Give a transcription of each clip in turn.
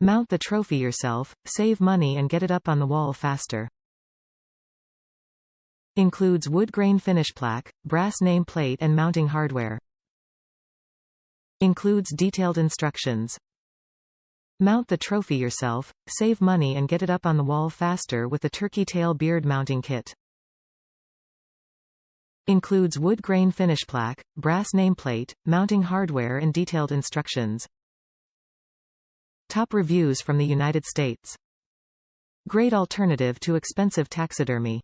Mount the trophy yourself, save money and get it up on the wall faster. Includes wood grain finish plaque, brass name plate and mounting hardware. Includes detailed instructions. Mount the trophy yourself, save money and get it up on the wall faster with the turkey tail beard mounting kit. Includes wood grain finish plaque, brass nameplate, mounting hardware and detailed instructions. Top reviews from the United States. Great alternative to expensive taxidermy.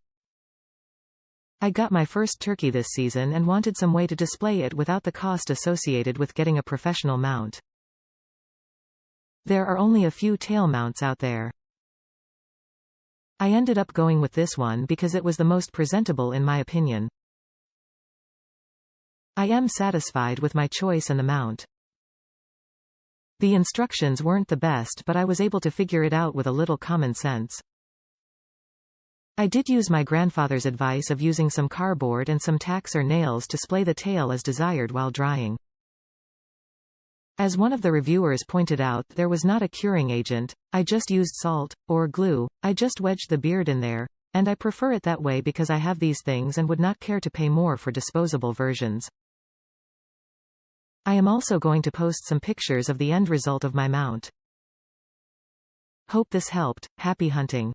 I got my first turkey this season and wanted some way to display it without the cost associated with getting a professional mount. There are only a few tail mounts out there. I ended up going with this one because it was the most presentable in my opinion. I am satisfied with my choice and the mount. The instructions weren't the best, but I was able to figure it out with a little common sense. I did use my grandfather's advice of using some carboard and some tacks or nails to splay the tail as desired while drying. As one of the reviewers pointed out, there was not a curing agent, I just used salt, or glue, I just wedged the beard in there, and I prefer it that way because I have these things and would not care to pay more for disposable versions. I am also going to post some pictures of the end result of my mount. Hope this helped. Happy hunting.